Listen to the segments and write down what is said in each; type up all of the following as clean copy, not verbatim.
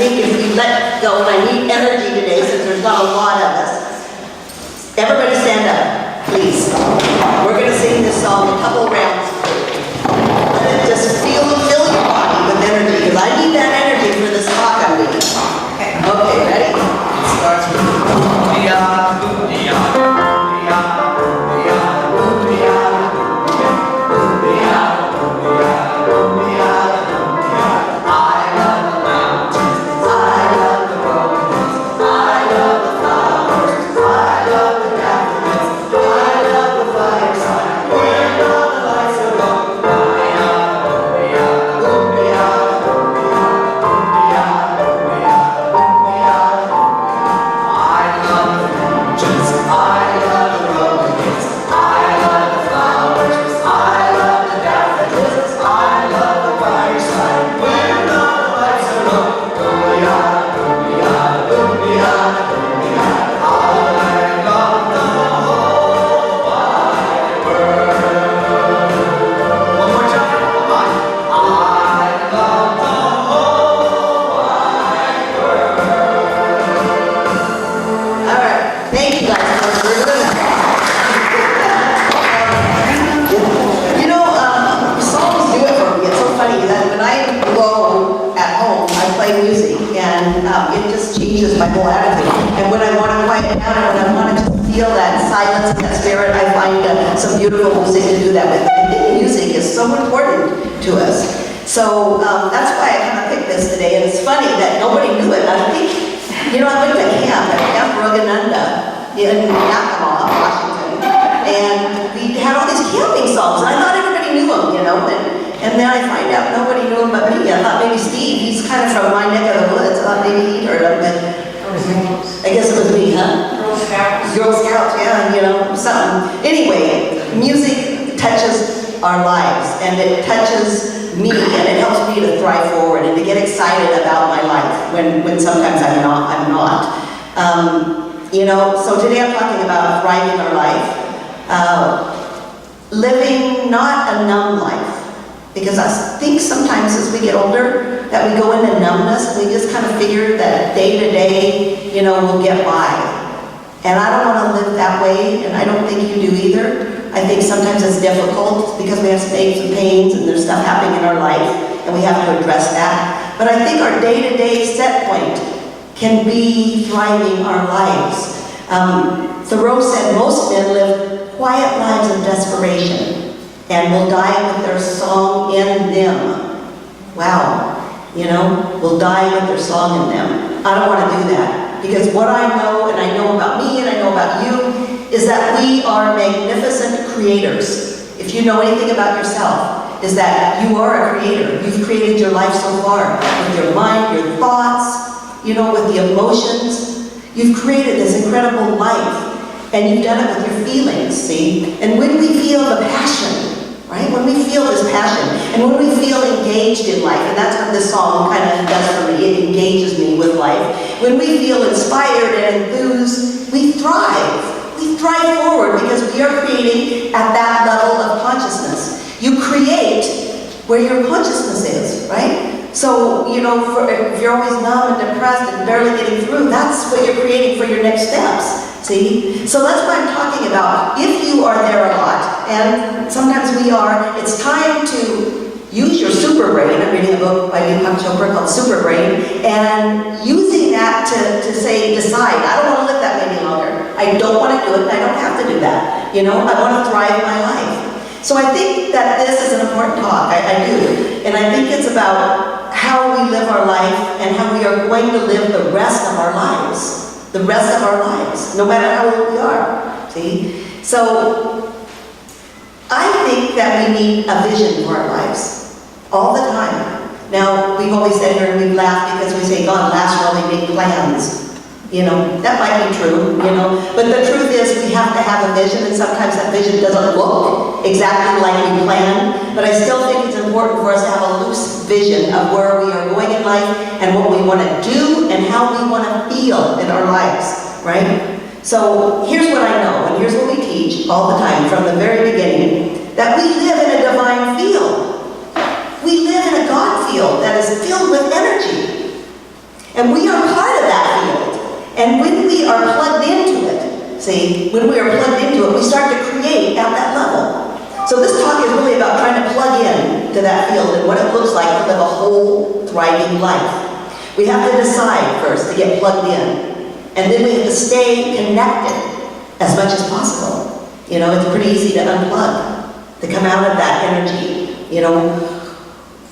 think if we let go, and I need energy today since there's not a lot of us. Everybody stand up, please. We're going to sing this song a couple rounds. Let it just fill your body with energy, because I need that energy for this talk I'm doing. Okay, ready? It starts with my whole attitude. And when I want to quiet down and when I want to feel that silence and that spirit, I find some beautiful music to do that with. I think music is so important to us. So that's why I kind of picked this today. And it's funny that nobody knew it. I think, you know, I went to Camp Ruganunda in Yakima, Washington. And we had all these camping songs. And I thought everybody knew them, you know. And then I find out nobody knew him but me. I thought maybe Steve, he's kind of from my neck of the woods. I thought maybe he'd heard him, but I guess it was me, huh? Girl Scouts. Girl Scouts, yeah, you know, something. Anyway, music touches our lives, and it touches me, and it helps me to thrive forward and to get excited about my life when sometimes I'm not. You know, so today I'm talking about thriving our life. Living not a numb life. Because I think sometimes as we get older that we go into numbness and we just kind of figure that day to day, you know, we'll get by. And I don't want to live that way, and I don't think you do either. I think sometimes it's difficult because we have some aches and pains and there's stuff happening in our life and we have to address that. But I think our day-to-day set point can be thriving our lives. Thoreau said most men live quiet lives of desperation and will die with their song in them. Wow, you know, will die with their song in them. I don't want to do that, because what I know, and I know about me, and I know about you, is that we are magnificent creators. If you know anything about yourself, is that you are a creator. You've created your life so far, with your mind, your thoughts, you know, with the emotions. You've created this incredible life, and you've done it with your feelings, see? And when we feel the passion, right? When we feel this passion, and when we feel engaged in life, and that's what this song kind of does for me, it engages me with life. When we feel inspired and enthused, we thrive. We thrive forward because we are creating at that level of consciousness. You create where your consciousness is, right? So, you know, if you're always numb and depressed and barely getting through, that's what you're creating for your next steps. See? So that's what I'm talking about. If you are there a lot, and sometimes we are, it's time to use your super brain. I'm reading a book by Deepak Chopra called Super Brain, and using that to say, decide, I don't want to live that way any longer. I don't want to do it, and I don't have to do that. You know, I want to thrive my life. So I think that this is an important talk. I do. And I think it's about how we live our life and how we are going to live the rest of our lives. The rest of our lives, no matter how old we are, see? So, I think that we need a vision for our lives, all the time. Now, we've always said here, and we've laughed because we say, God laughs while we make plans. You know, that might be true, you know, but the truth is we have to have a vision, and sometimes that vision doesn't look exactly like we planned, but I still think it's important for us to have a loose vision of where we are going in life and what we want to do and how we want to feel in our lives, right? So here's what I know, and here's what we teach all the time from the very beginning, that we live in a divine field. We live in a God field that is filled with energy. And And when we are plugged into it, see, when we are plugged into it, we start to create at that level. So this talk is really about trying to plug in to that field and what it looks like to live a whole, thriving life. We have to decide first to get plugged in, and then we have to stay connected as much as possible. You know, it's pretty easy to unplug, to come out of that energy, you know.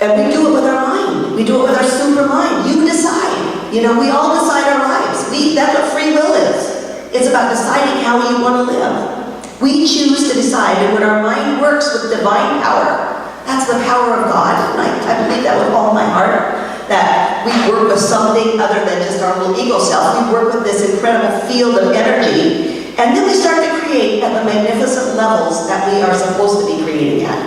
And we do it with our mind. We do it with our super mind. You decide. You know, we all decide our lives. That's what free will is. It's about deciding how you want to live. We choose to decide, and when our mind works with divine power, that's the power of God. And I believe that with all my heart, that we work with something other than just our little ego self. We work with this incredible field of energy, and then we start to create at the magnificent levels that we are supposed to be creating at.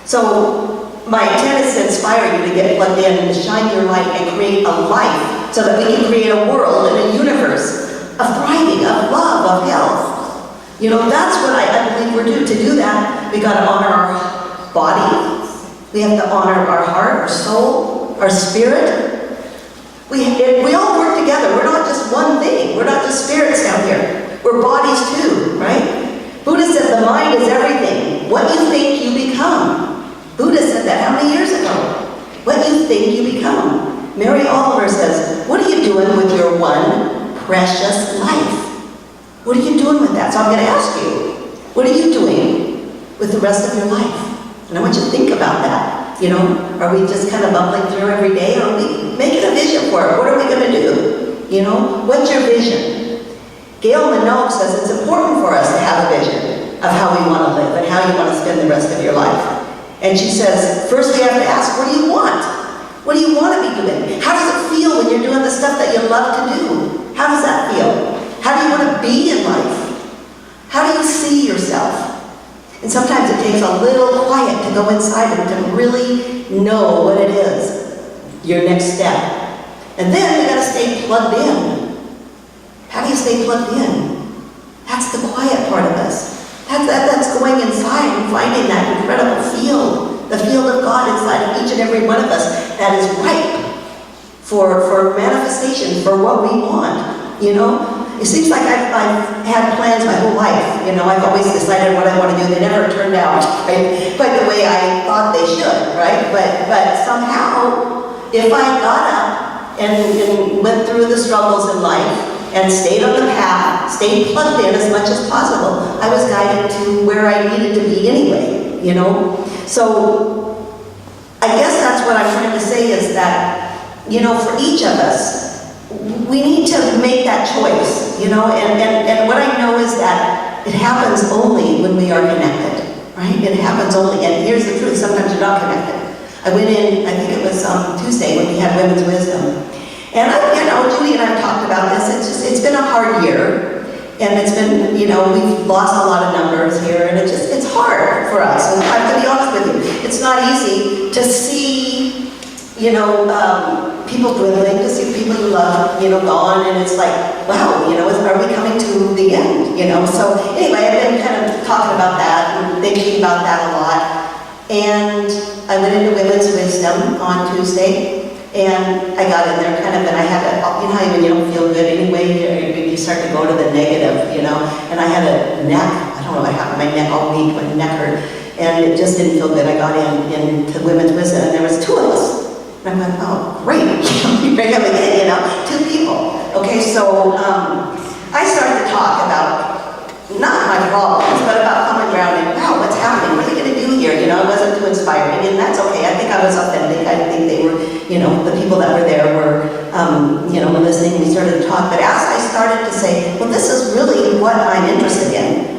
So my intent is to inspire you to get plugged in and to shine your light and create a life so that we can create a world and a universe of thriving, of love, of health. You know, that's what I believe we're due. To do that, we got to honor our body. We have to honor our heart, our soul, our spirit. We all work together. We're not just one thing. We're not just spirits down here. We're bodies too, right? Buddha said the mind is everything. What you think, you become. Buddha said that how many years ago? What you think, you become. Mary Oliver says, what are you doing with your one precious life? What are you doing with that? So I'm going to ask you, what are you doing with the rest of your life? And I want you to think about that. You know, are we just kind of bumbling through every day, or are we making a vision for it? What are we going to do? You know, what's your vision? Gail Knox says it's important for us to have a vision of how we want to live and how you want to spend the rest of your life. And she says, first we have to ask, what do you want? What do you want to be doing? How does it feel when you're doing the stuff that you love to do? How does that feel? How do you want to be in life? How do you see yourself? And sometimes it takes a little quiet to go inside and to really know what it is, your next step. And then you got to stay plugged in. How do you stay plugged in? That's the quiet part of us. That's going inside and finding that incredible field, the field of God inside of each and every one of us that is ripe for manifestation, for what we want, you know? It seems like I've had plans my whole life. You know, I've always decided what I want to do. They never turned out quite the way I thought they should, right? But somehow, if I got up and went through the struggles in life and stayed on the path, stayed plugged in as much as possible, I was guided to where I needed to be anyway, you know? So I guess that's what I'm trying to say is that, you know, for each of us, we need to make that choice, you know, and what I know is that it happens only when we are connected, right? It happens only, and here's the truth, sometimes you're not connected. I went in, I think it was Tuesday when we had Women's Wisdom, and you know, Julie and I talked about this. It's been a hard year, and it's been, you know, we've lost a lot of numbers here, and it's hard for us, and I'm going to be honest with you. It's not easy to see, you know, people dwindling, to see people you love, you know, gone, and it's like, wow, you know, are we coming to the end, you know? So anyway, I've been kind of talking about that and thinking about that a lot, and I went into Women's Wisdom on Tuesday, and I got in there kind of, and I had a, you know how when you don't feel good anyway, you start to go to the negative, you know, and I had a neck, I don't know what happened, my neck all week, my neck hurt, and it just didn't feel good. I got into Women's Wisdom, and there was two of us. And I went, oh, great, you bring them again, you know, two people. Okay, so I started to talk about, not my problems, but about common ground and, wow, what's happening? What are you going to do here? You know, it wasn't too inspiring, and that's okay. I think I was authentic. I think they were, you know, the people that were there were, you know, listening. We started to talk, but as I started to say, well, this is really what I'm interested in,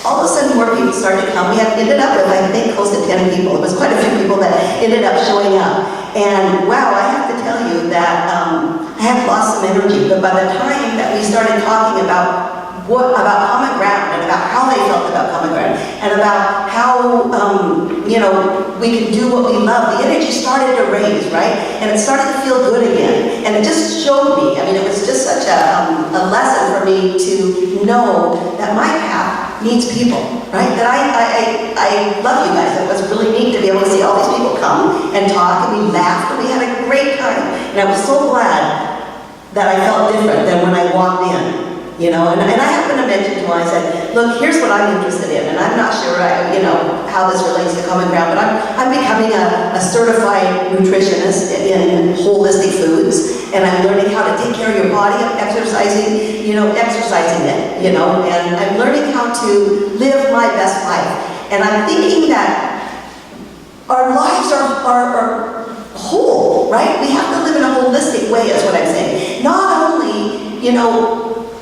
all of a sudden more people started to come. We ended up with, I think, close to 10 people. It was quite a few people that ended up showing up. And wow, I have to tell you that I had lost some energy, but by the time that we started talking about common ground and about how they felt about common ground and about how, you know, we can do what we love, the energy started to raise, right? And it started to feel good again. And it just showed me, I mean, it was just such a lesson for me to know that my path needs people, right? That I love you guys. It was really neat to be able to see all these people come and talk, and we laughed, and we had a great time. And I was so glad that I felt different than when I walked in. You know, and I happened to mention to him, I said, look, here's what I'm interested in, and I'm not sure, how this relates to Common Ground, but I'm becoming a certified nutritionist in holistic foods, and I'm learning how to take care of your body. I'm exercising it, and I'm learning how to live my best life. And I'm thinking that our lives are whole, right? We have to live in a holistic way, is what I'm saying. Not only,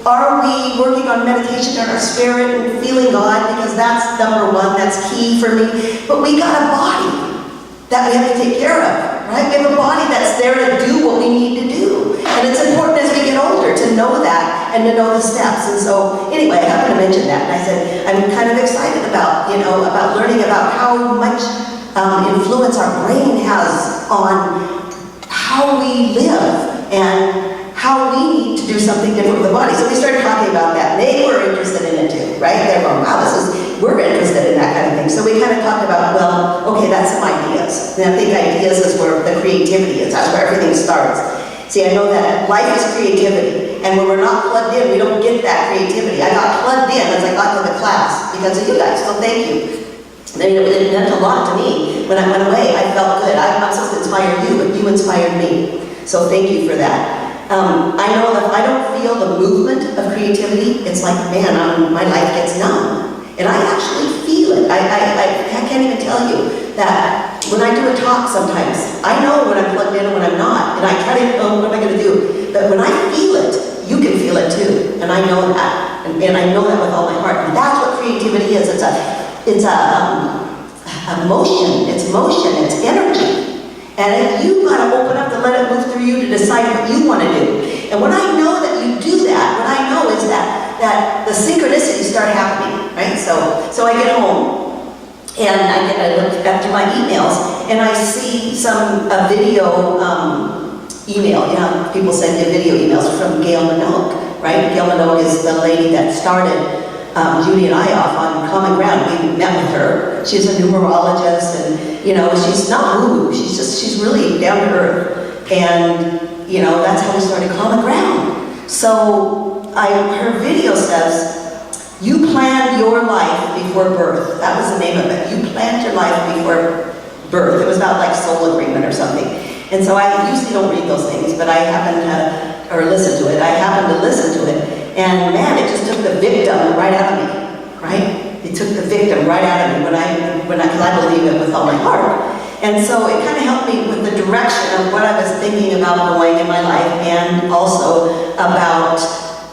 are we working on meditation in our spirit and feeling God, because that's number one, that's key for me, but we got a body that we have to take care of, right? We have a body that's there to do what we need to do. And it's important as we get older to know that and to know the steps. And so, anyway, I happened to mention that, and I said, I'm kind of excited about, about learning about how much influence our brain has on how we live and how we need to do something different with the body. So we started talking about that. They were interested in it too, right? They're going, wow, we're interested in that kind of thing. So we kind of talked about, well, okay, that's some ideas. And I think ideas is where the creativity is. That's where everything starts. See, I know that life is creativity. And when we're not plugged in, we don't get that creativity. I got plugged in as I got to the class because of you guys, so thank you. It meant a lot to me. When I went away, I felt good. I'm supposed to inspire you, but you inspired me. So thank you for that. I know that if I don't feel the movement of creativity, it's like, man, my life gets numb. And I actually feel it. I can't even tell you that when I do a talk sometimes, I know when I'm plugged in and when I'm not. And I try to, what am I going to do? But when I feel it, you can feel it too. And I know that. And I know that with all my heart. And that's what creativity is. It's a motion. It's motion. It's energy. And you've got to open up to let it move through you to decide what you want to do. And when I know that you do that, what I know is that the synchronicities start happening, right? So I get home, and I look after my emails, and I see some video email. People send you video emails from Gail Minogue, right? Gail Minogue is the lady that started Judy and I off on Common Ground. We met with her. She's a numerologist, and she's not woo-woo. She's really down to earth, and that's how we started Common Ground. So her video says, "You planned your life before birth." That was the name of it. You planned your life before birth. It was about like soul agreement or something. And so I usually don't read those things, but I happen to, or listen to it. I happen to listen to it. And man, it just took the victim right out of me, right? It took the victim right out of me because I believe it with all my heart. And so it kind of helped me with the direction of what I was thinking about going in my life, and also about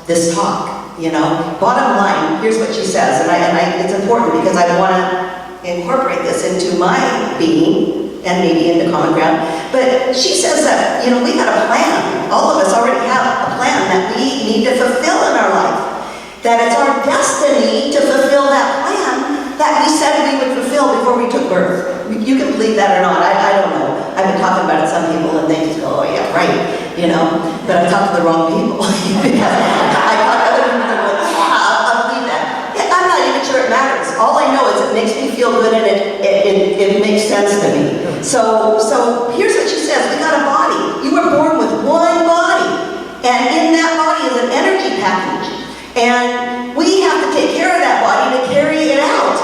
this talk, Bottom line, here's what she says, and it's important because I want to incorporate this into my being, and maybe into Common Ground. But she says that, we got a plan. All of us already have a plan that we need to fulfill in our life. That it's our destiny to fulfill that plan that we said we would fulfill before we took birth. You can believe that or not, I don't know. I've been talking about it to some people and they just go, oh yeah, right, But I've talked to the wrong people. I talk to other people and go, yeah, I'll believe that. Yeah, I'm not even sure it matters. All I know is it makes me feel good and it makes sense to me. So here's what she says. We got a body. You were born with one body. And in that body is an energy package. And we have to take care of that body to carry it out.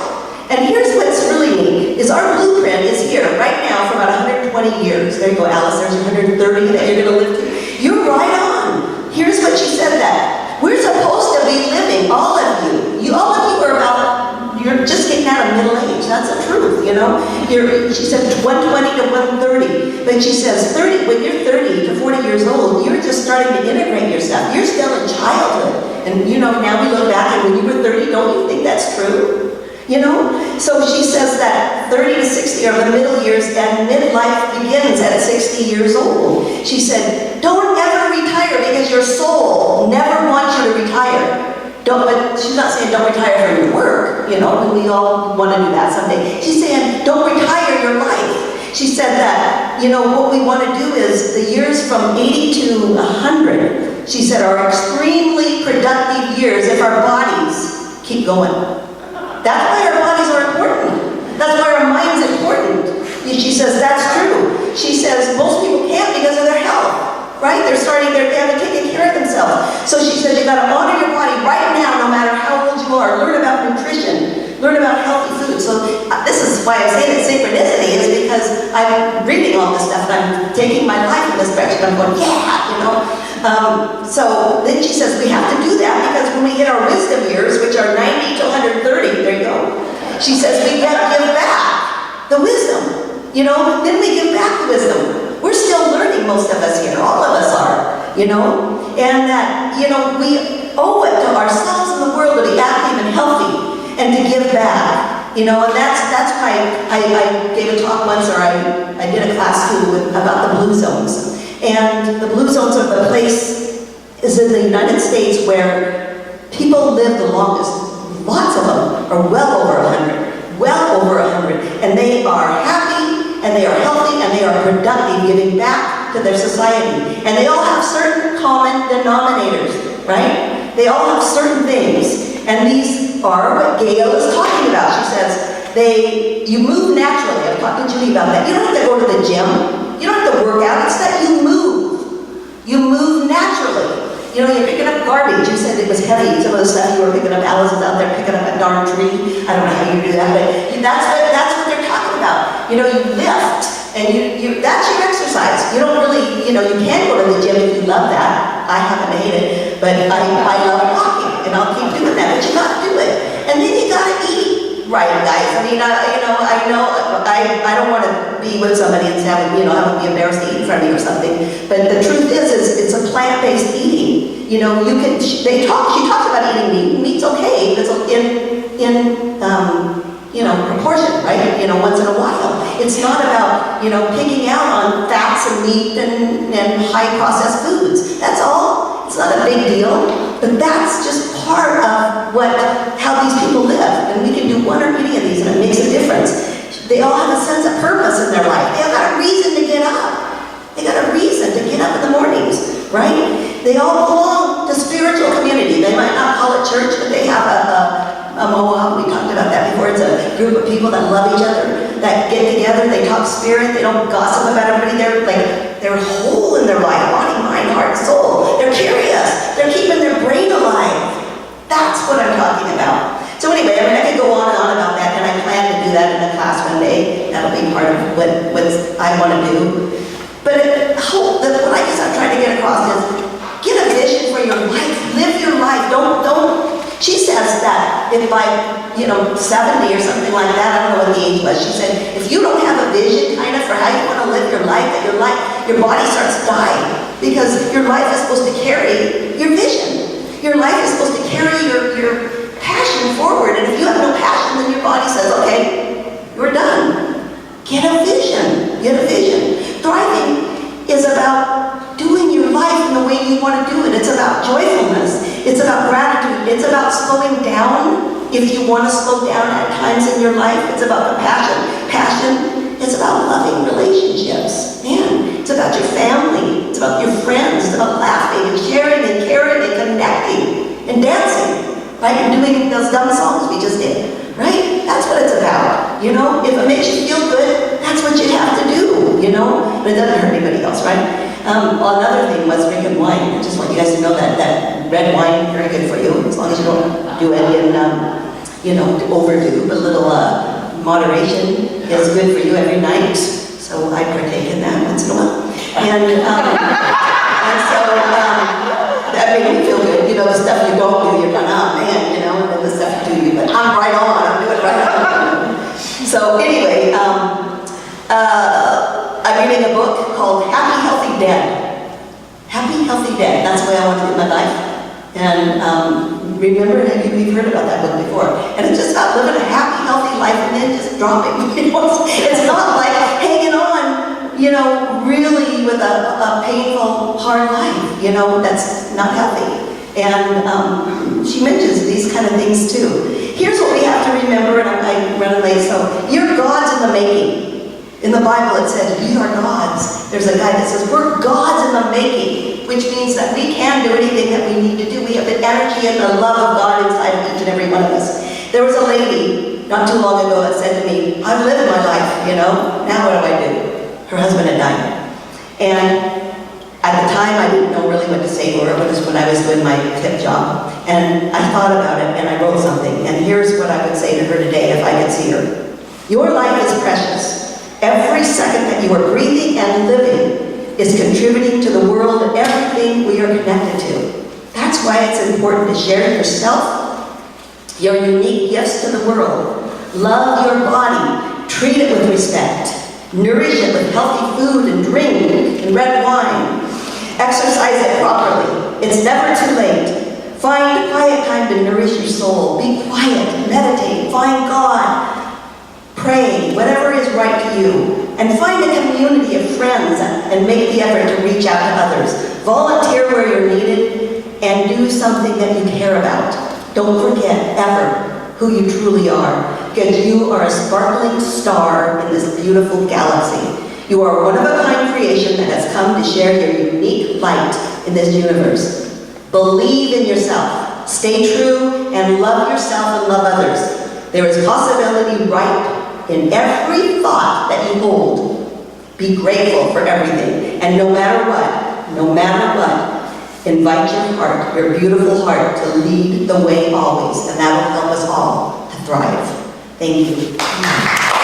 And here's what's really neat, is our blueprint is here right now for about 120 years. There you go, Alice, there's 130 that you're going to live to. You're right on. Here's what she said that. We're supposed to be living, all of you. All of you are about, you're just getting out of middle age. That's the truth, She said 120 to 130. But she says when you're 30 to 40 years old, you're just starting to integrate yourself. You're still in childhood. And now we look back and when you were 30, don't you think that's true? So she says that 30 to 60 are the middle years and midlife begins at 60 years old. She said, don't ever retire because your soul never wants you to retire. But she's not saying don't retire from your work, we all want to do that someday. She's saying don't retire your life. She said that, what we want to do is the years from 80 to 100, she said, are extremely productive years if our bodies keep going. That's why our bodies are important. That's why our mind's important. She says that's true. She says most people can't because of their health. right? They haven't taken care of themselves. So she said, you gotta honor your body right now, no matter how old you are. Learn about nutrition, learn about healthy food. So this is why I'm saying that synchronicity is because I'm reading all this stuff and I'm taking my life in this direction. I'm going, yeah, you know. So then she says we have to do that because when we hit our wisdom years, which are 90 to 130, there you go. She says we got to give back the wisdom. You know, then we give back the wisdom. We're still learning, most of us here. All of us are, you know. And that, you know, we owe it to ourselves and the world to be active and healthy and to give back. You know, and that's why I gave a talk once, or I did a class too about the blue zones. And the blue zones are the place is in the United States where people live the longest. Lots of them are well over 100. Well over 100. And they are happy, and they are healthy, and they are productive, giving back to their society. And they all have certain common denominators, right? They all have certain things. And these are what Gail is talking about. She says, you move naturally. I've talked to Julie about that. You don't have to go to the gym. You don't have to work out. It's that you move. You move naturally. You know, you're picking up garbage. You said it was heavy. Some of the stuff you were picking up, Alice is out there picking up a darn tree. I don't know how you do that, but that's what they're talking about. You know, you lift, and that's your exercise. You don't really, you know, you can go to the gym if you love that. I happen to hate it, but I love walking, and I'll keep doing that. But you got to do it, and then you got to eat right, guys. I mean, I don't want to be with somebody and say, I would be embarrassed to eat in front of me or something. But the truth is it's a plant-based eating. You know, she talks about eating meat. Meat's okay, but it's in proportion, right? You know, once in a while. It's not about, picking out on fats and meat and high processed foods. That's all. It's not a big deal. But that's just part of how these people live. And we can do one or many of these and it makes a difference. They all have a sense of purpose in their life. They have got a reason to get up. They got a reason to get up in the mornings, right? They all belong to spiritual community. They might not call it church, but they have a mohawk. We talked about that before. It's a group of people that love each other, that get together, they talk spirit, they don't gossip about everybody. They're whole in their life, body, mind, heart, soul. They're curious. They're keeping their brain alive. That's what I'm talking about. So anyway, I could go on and on about that, and I plan to do that in a class one day. That'll be part of what I want to do. But what I guess I'm trying to get across is, get a vision for your life. Live your life. Don't. She says that if by 70 or something like that, I don't know what the age was. She said, if you don't have a vision kind of for how you want to live your life, that your body starts dying, because your life is supposed to carry your vision. Your life is supposed to carry your passion forward, and if you have no passion, then your body says, okay, you're done. Get a vision. Get a vision. Thriving is about doing your life in the way you want to do it. It's about joyfulness. It's about gratitude. It's about slowing down if you want to slow down at times in your life. It's about compassion. Passion is about loving relationships. Man, it's about your family. It's about your friends. It's about laughing and sharing and caring and connecting and dancing. Right? And doing those dumb songs we just did. Right? That's what it's about. If it makes you feel good, that's what you have to do. But it doesn't hurt anybody else, right? Another thing was drinking wine. I just want you guys to know that red wine, very good for you, as long as you don't do it in, overdo. But a little moderation is good for you every night. So I partake in that once in a while. And so that made me feel good. The stuff you don't do, you're going, oh man, and then the stuff you do, but I'm right on. I'm doing right on. So anyway, I'm reading a book called Happy Healthy Dead. Happy Healthy Dead. That's the way I want to live my life. And remember, you've heard about that book before. And it's just about living a happy, healthy life and then just dropping. It's not like hanging on, really with a painful, hard life. That's not healthy. And she mentions these kind of things too. Here's what we have to remember, and I'm running late, so you're gods in the making. In the Bible it says, we are gods. There's a guy that says, we're gods in the making, which means that we can do anything that we need to do. We have the energy and the love of God inside of each and every one of us. There was a lady not too long ago that said to me, I've lived my life, now what do I do? Her husband had died. And at At the time, I didn't know really what to say to her. It was when I was doing my tip job. And I thought about it, and I wrote something. And here's what I would say to her today if I could see her. Your life is precious. Every second that you are breathing and living is contributing to the world and everything we are connected to. That's why it's important to share yourself, your unique gifts to the world. Love your body. Treat it with respect. Nourish it with healthy food and drink and red wine. Exercise it properly. It's never too late. Find quiet time to nourish your soul. Be quiet, meditate, find God. Pray, whatever is right to you. And find a community of friends and make the effort to reach out to others. Volunteer where you're needed and do something that you care about. Don't forget, ever, who you truly are, because you are a sparkling star in this beautiful galaxy. You are a one-of-a-kind creation that has come to share your unique light in this universe. Believe in yourself, stay true, and love yourself and love others. There is possibility ripe in every thought that you hold. Be grateful for everything, and no matter what, invite your heart, your beautiful heart, to lead the way always, and that will help us all to thrive. Thank you.